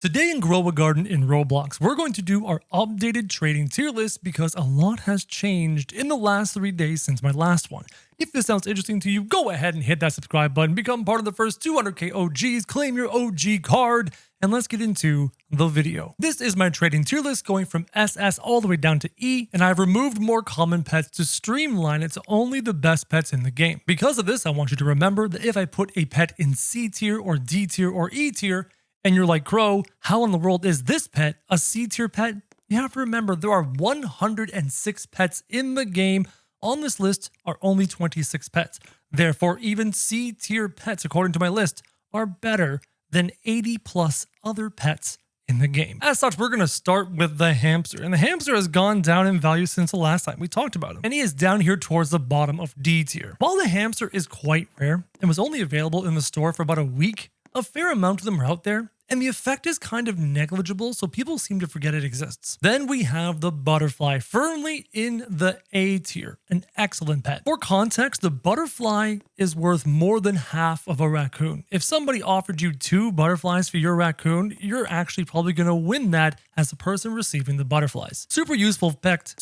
Today in Grow a Garden in Roblox, we're going to do our updated trading tier list because a lot has changed in the last 3 days since my last one. If this sounds interesting to you, go ahead and hit that subscribe button, become part of the first 200k OGs, claim your OG card, and let's get into the video. This is my trading tier list going from SS all the way down to E, and I've removed more common pets to streamline it to only the best pets in the game. Because of this, I want you to remember that if I put a pet in C tier or D tier or E tier, and you're like, Crow, how in the world is this pet a C tier pet? You have to remember there are 106 pets in the game. On this list are only 26 pets. Therefore, even C tier pets, according to my list, are better than 80 plus other pets in the game. As such, we're going to start with the hamster. And the hamster has gone down in value since the last time we talked about him. And he is down here towards the bottom of D tier. While the hamster is quite rare and was only available in the store for about a week, a fair amount of them are out there, and the effect is kind of negligible, so people seem to forget it exists. Then we have the butterfly, firmly in the A tier, an excellent pet. For context, the butterfly is worth more than half of a raccoon. If somebody offered you 2 butterflies for your raccoon, you're actually probably going to win that as the person receiving the butterflies. Super useful pet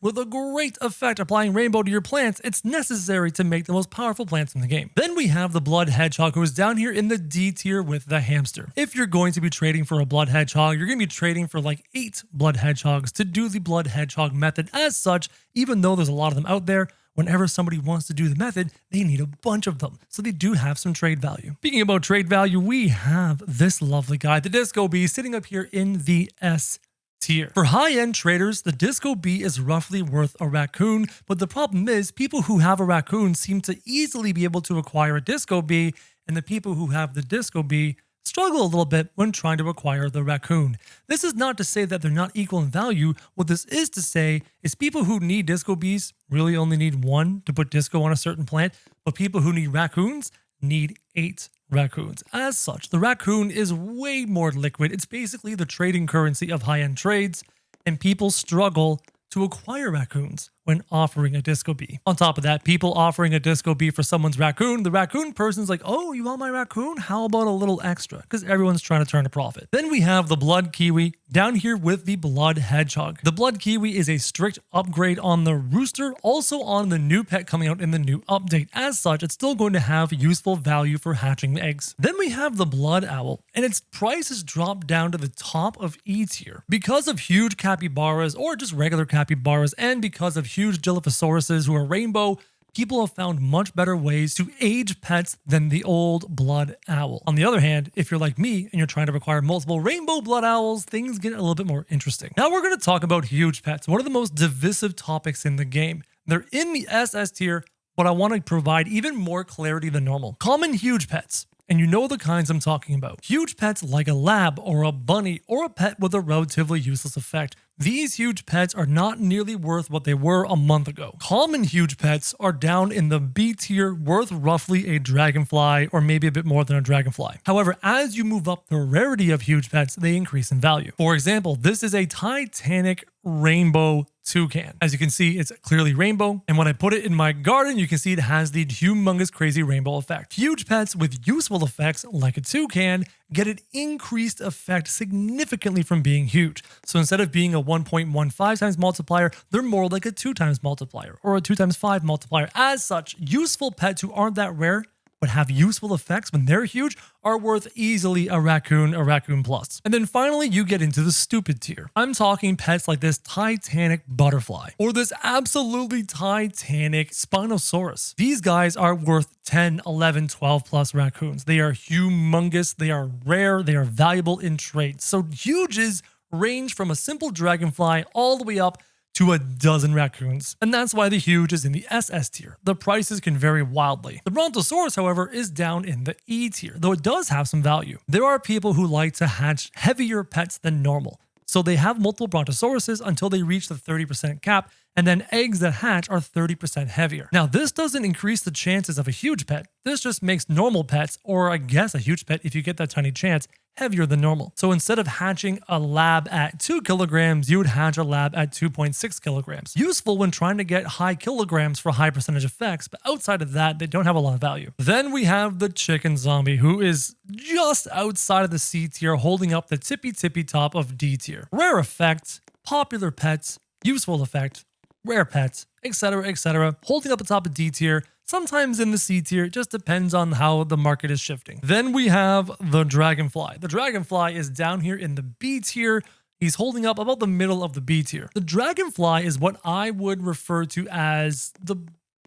with a great effect applying rainbow to your plants. It's necessary to make the most powerful plants in the game. Then we have the blood hedgehog, who is down here in the D tier with the hamster. If you're going to be trading for a blood hedgehog, you're going to be trading for like 8 blood hedgehogs to do the blood hedgehog method. As such, even though there's a lot of them out there, whenever somebody wants to do the method, they need a bunch of them. So they do have some trade value. Speaking about trade value, we have this lovely guy, the Disco Bee, sitting up here in the S tier. For high-end traders, the Disco Bee is roughly worth a raccoon, but the problem is people who have a raccoon seem to easily be able to acquire a Disco Bee, and the people who have the Disco Bee struggle a little bit when trying to acquire the raccoon. This is not to say that they're not equal in value. What this is to say is people who need Disco Bees really only need 1 to put Disco on a certain plant, but people who need raccoons need 8 raccoons. As such, the raccoon is way more liquid. It's basically the trading currency of high-end trades, and people struggle to acquire raccoons when offering a Disco Bee. On top of that, people offering a Disco Bee for someone's raccoon, the raccoon person's like, oh, you want my raccoon? How about a little extra? Because everyone's trying to turn a profit. Then we have the blood kiwi down here with the blood hedgehog. The blood kiwi is a strict upgrade on the rooster, also on the new pet coming out in the new update. As such, it's still going to have useful value for hatching eggs. Then we have the blood owl, and its price has dropped down to the top of E tier. Because of huge capybaras or just regular capybaras, and because of huge Dilophosauruses who are rainbow, people have found much better ways to age pets than the old blood owl. On the other hand, if you're like me and you're trying to acquire multiple rainbow blood owls, things get a little bit more interesting. Now we're going to talk about huge pets, one of the most divisive topics in the game. They're in the SS tier, but I want to provide even more clarity than normal. Common huge pets. And you know the kinds I'm talking about. Huge pets like a lab or a bunny or a pet with a relatively useless effect. These huge pets are not nearly worth what they were a month ago. Common huge pets are down in the B tier, worth roughly a dragonfly or maybe a bit more than a dragonfly. However, as you move up the rarity of huge pets, they increase in value. For example, this is a Titanic rainbow toucan. As you can see, it's clearly rainbow, and when I put it in my garden, you can see it has the humongous crazy rainbow effect. Huge pets with useful effects like a toucan get an increased effect significantly from being huge. So instead of being a 1.15 times multiplier, they're more like a 2 times multiplier or a 2 times 5 multiplier. As such, useful pets who aren't that rare but have useful effects when they're huge are worth easily a raccoon plus. And then finally, you get into the stupid tier. I'm talking pets like this Titanic butterfly or this absolutely Titanic Spinosaurus. These guys are worth 10, 11, 12 plus raccoons. They are humongous, they are rare, they are valuable in trade. So huges range from a simple dragonfly all the way up to a dozen raccoons. And that's why the huge is in the SS tier. The prices can vary wildly. The Brontosaurus, however, is down in the E tier, though it does have some value. There are people who like to hatch heavier pets than normal. So they have multiple Brontosauruses until they reach the 30% cap, And then eggs that hatch are 30% heavier. Now, this doesn't increase the chances of a huge pet. This just makes normal pets, or I guess a huge pet if you get that tiny chance, heavier than normal. So instead of hatching a lab at 2 kilograms, you would hatch a lab at 2.6 kilograms. Useful when trying to get high kilograms for high percentage effects, but outside of that, they don't have a lot of value. Then we have the chicken zombie, who is just outside of the C tier, holding up the tippy top of D tier. Rare effect, popular pets, useful effect, rare pets, etc., holding up the top of D tier, sometimes in the C tier. It just depends on how the market is shifting. Then we have the Dragonfly. The Dragonfly is down here in the B tier. He's holding up about the middle of the B tier. The Dragonfly is what I would refer to as the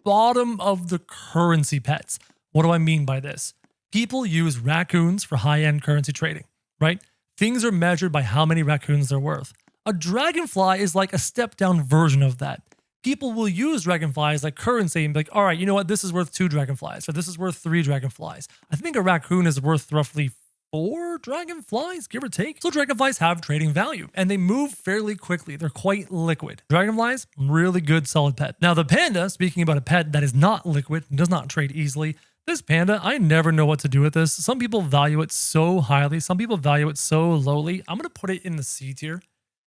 bottom of the currency pets. What do I mean by this? People use raccoons for high-end currency trading, right? Things are measured by how many raccoons they're worth. A Dragonfly is like a step-down version of that. People will use dragonflies like currency and be like, all right, you know what? This is worth 2 dragonflies, or this is worth 3 dragonflies. I think a raccoon is worth roughly 4 dragonflies, give or take. So dragonflies have trading value and they move fairly quickly. They're quite liquid. Dragonflies, really good, solid pet. Now the panda, speaking about a pet that is not liquid and does not trade easily, this panda, I never know what to do with this. Some people value it so highly. Some people value it so lowly. I'm going to put it in the C tier.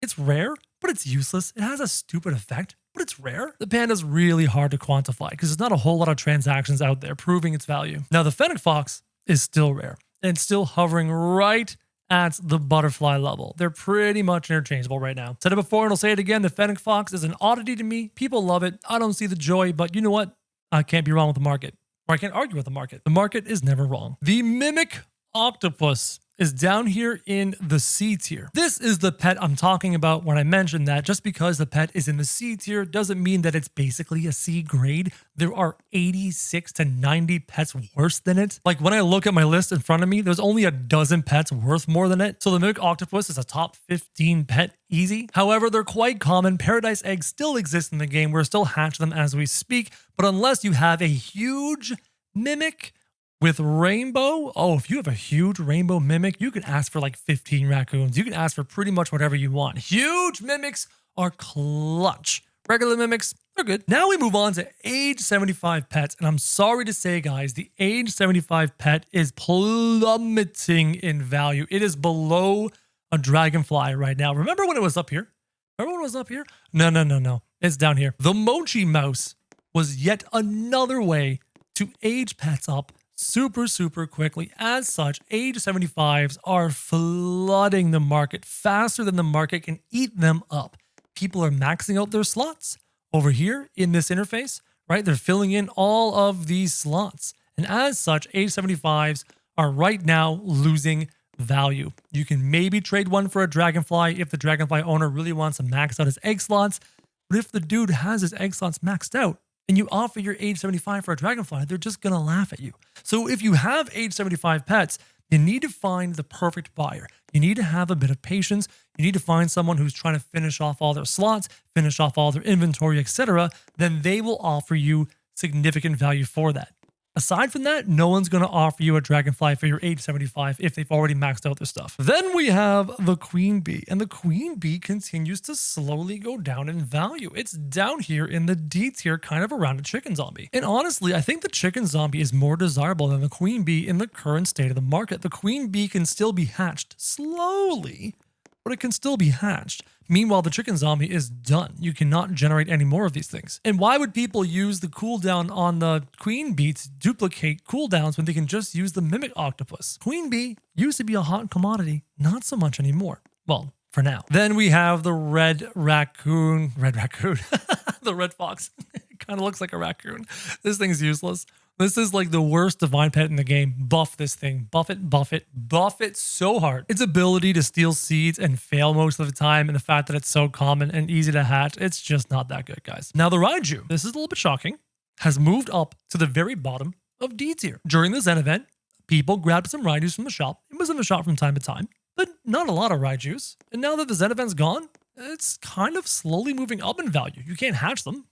It's rare, but it's useless. It has a stupid effect, but it's rare. The panda's really hard to quantify because there's not a whole lot of transactions out there proving its value. Now the Fenic Fox is still rare and still hovering right at the butterfly level. They're pretty much interchangeable right now. Said it before and I'll say it again. The Fenic Fox is an oddity to me. People love it. I don't see the joy, but you know what? I can't be wrong with the market, or I can't argue with the market. The market is never wrong. The Mimic Octopus is down here in the C tier. This is the pet I'm talking about when I mentioned that just because the pet is in the C tier doesn't mean that it's basically a C grade. There are 86 to 90 pets worse than it. Like when I look at my list in front of me, there's only a dozen pets worth more than it. So the Mimic Octopus is a top 15 pet easy. However, they're quite common. Paradise eggs still exist in the game. We're still hatching them as we speak. But unless you have a huge mimic with rainbow, if you have a huge rainbow mimic, you can ask for like 15 raccoons. You can ask for pretty much whatever you want. Huge mimics are clutch. Regular mimics are good. Now we move on to age 75 pets. And I'm sorry to say, guys, the age 75 pet is plummeting in value. It is below a dragonfly right now. Remember when it was up here? Remember when it was up here? No. It's down here. The mochi mouse was yet another way to age pets up super quickly. As such, age 75s are flooding the market faster than the market can eat them up. People are maxing out their slots over here in this interface, right? They're filling in all of these slots. And as such, age 75s are right now losing value. You can maybe trade one for a dragonfly if the dragonfly owner really wants to max out his egg slots. But if the dude has his egg slots maxed out, and you offer your age 75 for a dragonfly, they're just going to laugh at you. So if you have age 75 pets, you need to find the perfect buyer. You need to have a bit of patience. You need to find someone who's trying to finish off all their slots, finish off all their inventory, etc. Then they will offer you significant value for that. Aside from that, no one's going to offer you a dragonfly for your age 75 if they've already maxed out their stuff. Then we have the queen bee, and the queen bee continues to slowly go down in value. It's down here in the D tier, kind of around a chicken zombie. And honestly, I think the chicken zombie is more desirable than the queen bee in the current state of the market. The queen bee can still be hatched slowly, but it can still be hatched. Meanwhile, the chicken zombie is done. You cannot generate any more of these things. And why would people use the cooldown on the queen bee to duplicate cooldowns when they can just use the mimic octopus? Queen bee used to be a hot commodity, not so much anymore. Well, for now. Then we have the red raccoon, the red fox. It kind of looks like a raccoon. This thing's useless. This is like the worst divine pet in the game. Buff this thing. Buff it so hard. Its ability to steal seeds and fail most of the time, and the fact that it's so common and easy to hatch, it's just not that good, guys. Now the Raiju, this is a little bit shocking, has moved up to the very bottom of D tier. During the Zen event, people grabbed some Raijus from the shop. It was in the shop from time to time, but not a lot of Raijus. And now that the Zen event's gone, it's kind of slowly moving up in value. You can't hatch them.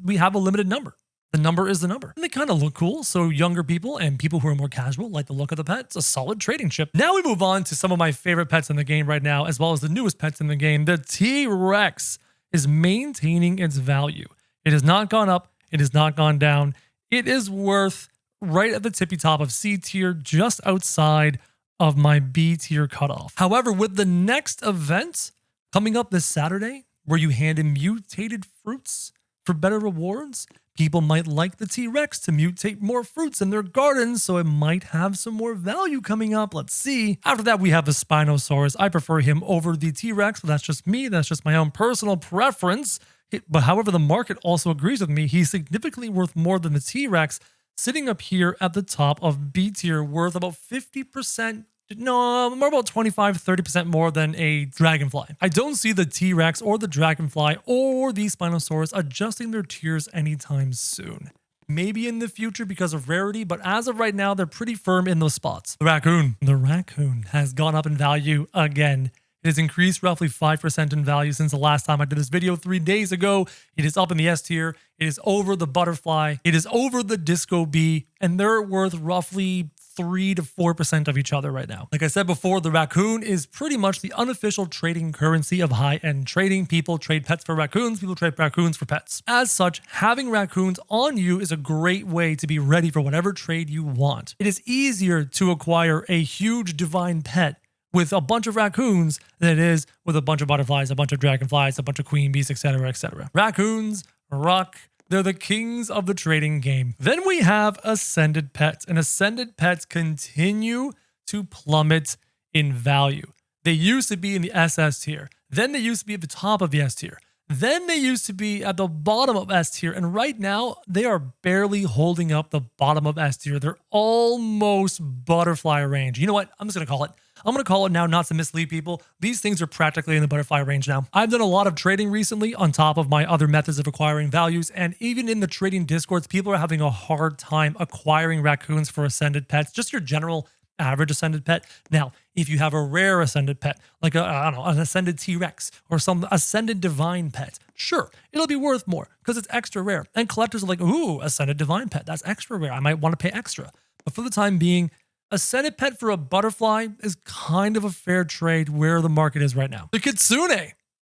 We have a limited number. The number is the number. And they kind of look cool, so younger people and people who are more casual like the look of the pet. It's a solid trading chip. Now we move on to some of my favorite pets in the game right now, as well as the newest pets in the game. The TRex is maintaining its value. It has not gone up. It has not gone down. It is worth right at the tippy top of C tier, just outside of my B tier cutoff. However, with the next event coming up this Saturday, where you hand in mutated fruits for better rewards, people might like the TRex to mutate more fruits in their gardens, so it might have some more value coming up. Let's see. After that, we have the Spinosaurus. I prefer him over the TRex, but that's just me. That's just my own personal preference. But however, the market also agrees with me. He's significantly worth more than the TRex, sitting up here at the top of B tier, worth about 50%. No, more about 25-30% more than a Dragonfly. I don't see the TRex or the Dragonfly or the Spinosaurus adjusting their tiers anytime soon. Maybe in the future because of rarity, but as of right now, they're pretty firm in those spots. The Raccoon. The Raccoon has gone up in value again. It has increased roughly 5% in value since the last time I did this video 3 days ago. It is up in the S tier. It is over the Butterfly. It is over the Disco Bee, and they're worth roughly 3 to 4% of each other right now. Like I said before, the Raccoon is pretty much the unofficial trading currency of high-end trading. People trade pets for raccoons. People trade raccoons for pets. As such, having raccoons on you is a great way to be ready for whatever trade you want. It is easier to acquire a huge divine pet with a bunch of raccoons than it is with a bunch of butterflies, a bunch of dragonflies, a bunch of queen bees, etc., etc. Raccoons rock. They're the kings of the trading game. Then we have ascended pets, and ascended pets continue to plummet in value. They used to be in the SS tier. Then they used to be at the top of the S tier. Then they used to be at the bottom of S tier, and right now they are barely holding up the bottom of S tier. They're almost butterfly range. You know what? I'm just going to call it. I'm going to call it now, not to mislead people. These things are practically in the butterfly range now. I've done a lot of trading recently on top of my other methods of acquiring values, and even in the trading discords, people are having a hard time acquiring raccoons for ascended pets, just your general average ascended pet. Now, if you have a rare ascended pet, like I don't know, an ascended TRex or some ascended divine pet, sure, it'll be worth more because it's extra rare. And collectors are like, ooh, ascended divine pet, that's extra rare. I might want to pay extra. But for the time being, ascended pet for a butterfly is kind of a fair trade where the market is right now. The kitsune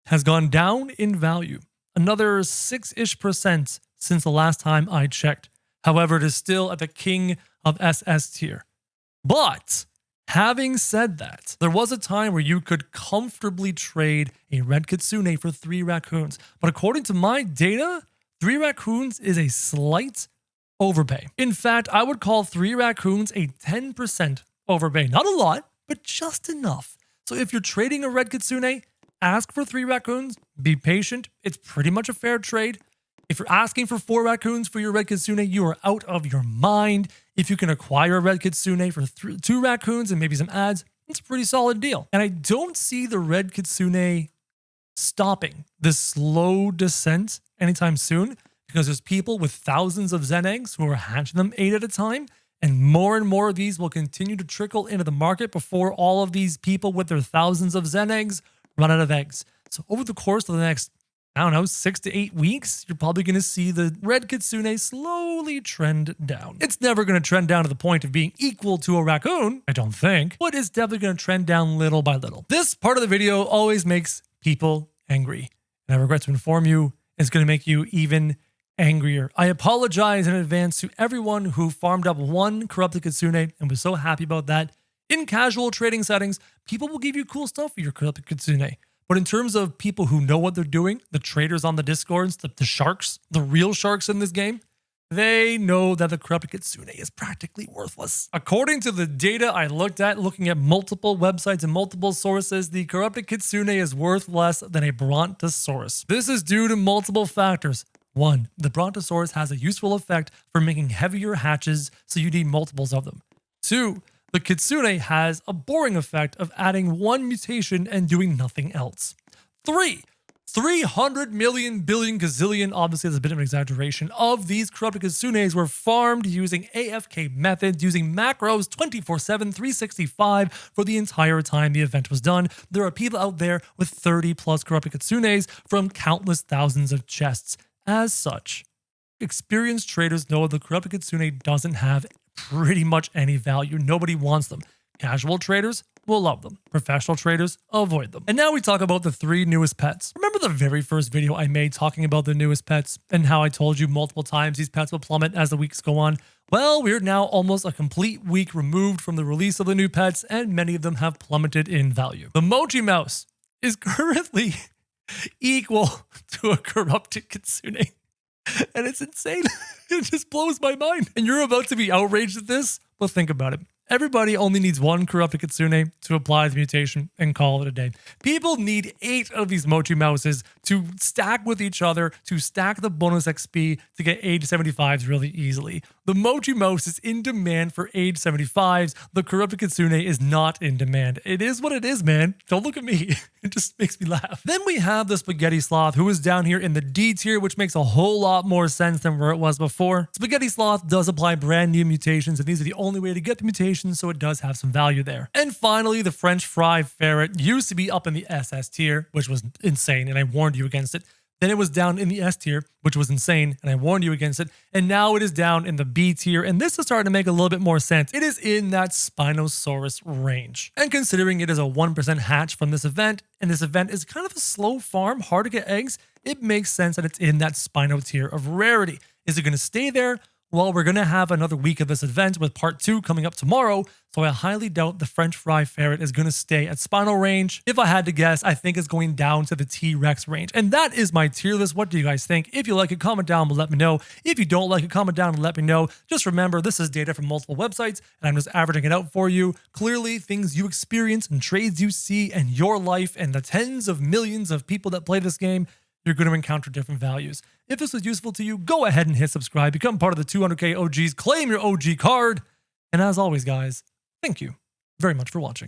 has gone down in value, another 6-ish% since the last time I checked. However, it is still at the king of SS tier. But having said that, there was a time where you could comfortably trade a red kitsune for 3 raccoons. But according to my data, 3 raccoons is a slight overpay. In fact, I would call 3 raccoons a 10% overpay. Not a lot, but just enough. So if you're trading a red kitsune, ask for 3 raccoons, be patient. It's pretty much a fair trade. If you're asking for 4 raccoons for your red kitsune, you are out of your mind. If you can acquire a red kitsune for 2 raccoons and maybe some ads, it's a pretty solid deal. And I don't see the red kitsune stopping this slow descent anytime soon, because there's people with thousands of Zen eggs who are hatching them 8 at a time, and more of these will continue to trickle into the market before all of these people with their thousands of Zen eggs run out of eggs. So over the course of the next, I don't know, 6 to 8 weeks, you're probably going to see the red kitsune slowly trend down. It's never going to trend down to the point of being equal to a raccoon, I don't think, but it's definitely going to trend down little by little. This part of the video always makes people angry, and I regret to inform you, it's going to make you even angrier. I apologize in advance to everyone who farmed up 1 corrupted kitsune and was so happy about that. In casual trading settings, people will give you cool stuff for your corrupted kitsune. But in terms of people who know what they're doing, the traders on the discords, the sharks, the real sharks in this game, they know that the corrupted kitsune is practically worthless. According to the data I looked at, looking at multiple websites and multiple sources, the corrupted kitsune is worth less than a brontosaurus. This is due to multiple factors. 1, the brontosaurus has a useful effect for making heavier hatches, so you need multiples of them. 2, the kitsune has a boring effect of adding 1 mutation and doing nothing else. 3, 300 million billion gazillion, obviously that's a bit of an exaggeration, of these corrupted kitsunes were farmed using AFK methods, using macros 24/7, 365 for the entire time the event was done. There are people out there with 30 plus corrupted kitsunes from countless thousands of chests. As such, experienced traders know the corrupted kitsune doesn't have pretty much any value. Nobody wants them. Casual traders will love them. Professional traders, avoid them. And now we talk about the 3 newest pets. Remember the very first video I made talking about the newest pets and how I told you multiple times these pets will plummet as the weeks go on? Well, we're now almost a complete week removed from the release of the new pets, and many of them have plummeted in value. The Mochi Mouse is currently equal to a corrupted kitsune. And it's insane. It just blows my mind. And you're about to be outraged at this? Well, think about it. Everybody only needs 1 corrupted kitsune to apply the mutation and call it a day. People need 8 of these Mochi Mouses to stack with each other, to stack the bonus XP to get age 75s really easily. The Mochi Mouse is in demand for age 75s. The corrupted kitsune is not in demand. It is what it is, man. Don't look at me. It just makes me laugh. Then we have the Spaghetti Sloth, who is down here in the D tier, which makes a whole lot more sense than where it was before. Spaghetti Sloth does apply brand new mutations, and these are the only way to get the mutations, so it does have some value there. And finally, the French fry ferret used to be up in the SS tier, which was insane, and I warned you against it. Then it was down in the S tier, which was insane, and I warned you against it. And now it is down in the B tier, and this is starting to make a little bit more sense. It is in that Spinosaurus range. And considering it is a 1% hatch from this event, and this event is kind of a slow farm, hard to get eggs, it makes sense that it's in that Spino tier of rarity. Is it going to stay there? Well, we're going to have another week of this event with part 2 coming up tomorrow, so I highly doubt the French fry ferret is going to stay at Spino range. If I had to guess, I think it's going down to the TRex range. And that is my tier list. What do you guys think? If you like it, comment down and let me know. If you don't like it, comment down and let me know. Just remember, this is data from multiple websites, and I'm just averaging it out for you. Clearly, things you experience and trades you see in your life and the tens of millions of people that play this game, you're going to encounter different values. If this was useful to you, go ahead and hit subscribe, become part of the 200K OGs, claim your OG card. And as always, guys, thank you very much for watching.